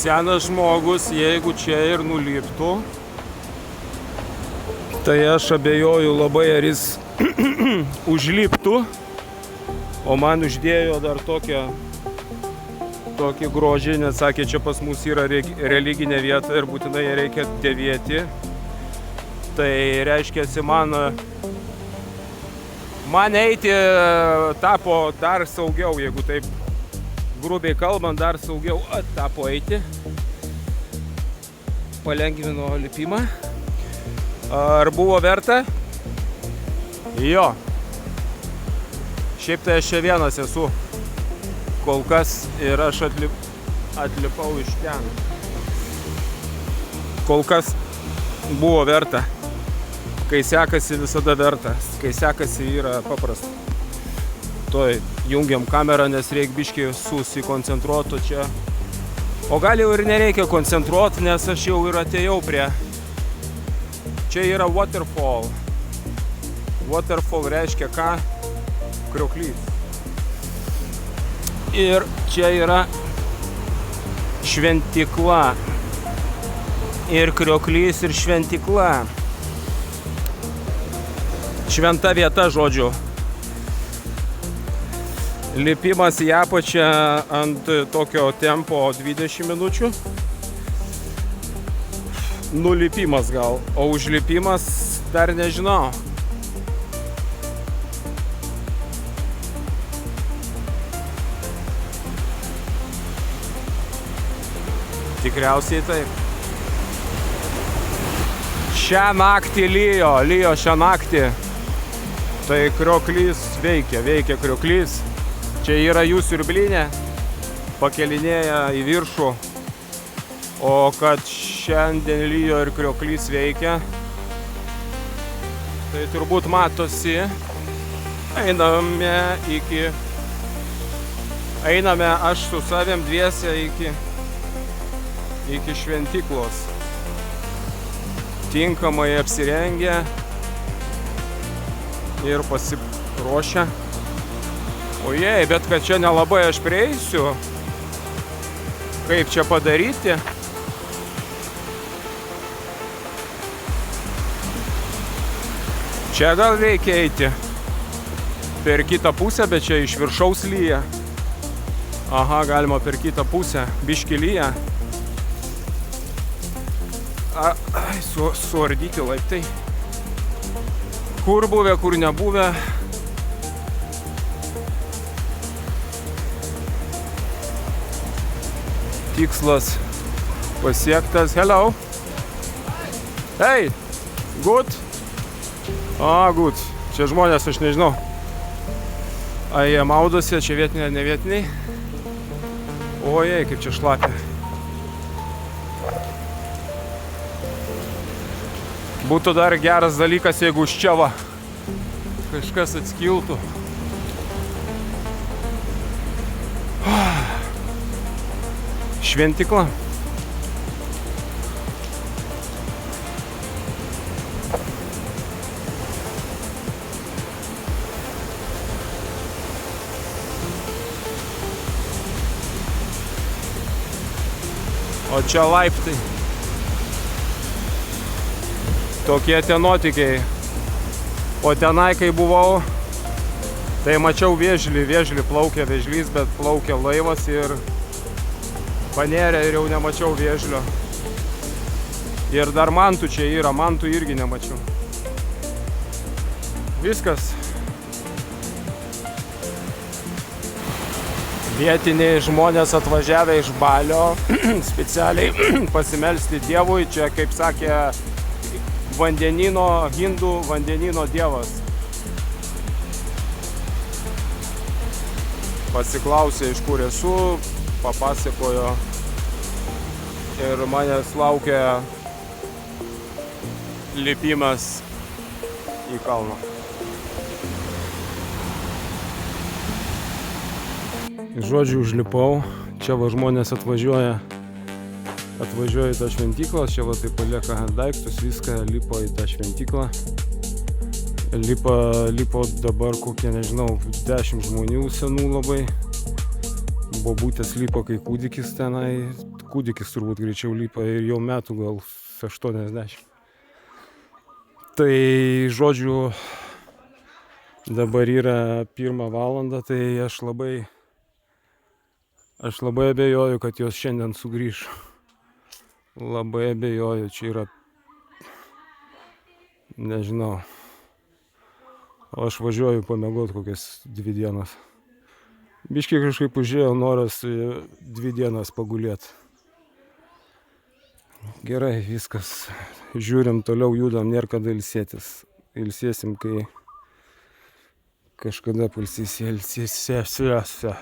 senas žmogus, jeigu čia ir nuliptų, tai aš abejoju labai, ar jis užliptų, o man uždėjo dar tokį grožį, nes sakė, čia pas mus yra religinė vieta ir būtinai reikia dėvėti. Tai reiškia, man eiti tapo dar saugiau, jeigu taip grubiai kalbant, dar saugiau tapo eiti. Palengvino lipimą. Ar buvo verta? Jo. Šiaip tai aš čia vienas esu kol kas ir aš atlipau iš ten. Kol kas buvo verta. Kai sekasi, visada verta. Kai sekasi, yra paprasta. Toj jungiam kamerą, nes reikia biškį susikoncentruoti čia. O gal jau ir nereikia koncentruoti, nes aš jau ir atėjau prie. Čia yra waterfall. Waterfall reiškia ką? Krioklys. Ir čia yra šventykla. Ir krioklys, ir šventykla. Šventa vieta, žodžiu. Lipimas į apačią ant tokio tempo 20 minučių. Nulipimas gal, o užlipimas dar nežinau. Tikriausiai taip. Šią naktį lyjo šią naktį. Tai krioklys veikia krioklys. Čia yra jų siurblinė, pakelinėja į viršų. O kad šiandien lyjo ir krioklys veikia, tai turbūt matosi. Einame aš su savim dviese iki šventyklos. Tinkamai apsirengę ir pasiruošę. Ojei, bet kad čia nelabai aš prieisiu. Kaip čia padaryti? Čia gal reikia eiti per kitą pusę, bet čia iš viršaus lyja. Aha, galima per kitą pusę. Biški lyja. Suardyti laiptai. Kur buvę, kur nebuvę. Tikslas pasiektas. Hello. Hey. Good. Good. Čia žmonės, aš nežinau. Jie maudosi, čia vietiniai ar ne vietiniai. Ojei, kaip čia šlapia. Būtų dar geras dalykas, jeigu už čia va kažkas atskiltų. Šventykla. O čia laiptai. Tokie tie nuotykiai. O tenai, kai buvau, tai mačiau vėžlį plaukė vėžlys, bet plaukė laivas ir panėrė ir jau nemačiau vėžlio. Ir dar mantų čia yra, mantų irgi nemačiau. Viskas. Vietiniai žmonės atvažiavę iš Balio specialiai pasimelsti Dievui. Čia, kaip sakė, hindų vandenino dievas. Pasiklausė, iš kur esu, papasakojo ir manęs laukia lipimas į kalną. Žodžiu, užlipau. Čia va žmonės atvažiuoja į tą šventyklą. Čia va taip palieka daiktus, viską, lipo į tą šventyklą. Lipo dabar kokie, nežinau, 10 žmonių senų labai. bobutės lipo, kai kūdikis tenai, kūdikis turbūt greičiau lipa ir jau metų gal 80. Tai žodžiu, dabar yra 1 valandą, tai aš labai abejoju, kad jos šiandien sugrįš. Labai abejoju, čia yra, nežinau. O aš važiuoju pamiegot kokias 2 dienas. Biškiai kažkaip užėjo noras 2 dienas pagulėt. Gerai, viskas. Žiūrim, toliau judam, nėra kada ilsėtis. Ilsėsim, kai kažkada ilsėsiuosi.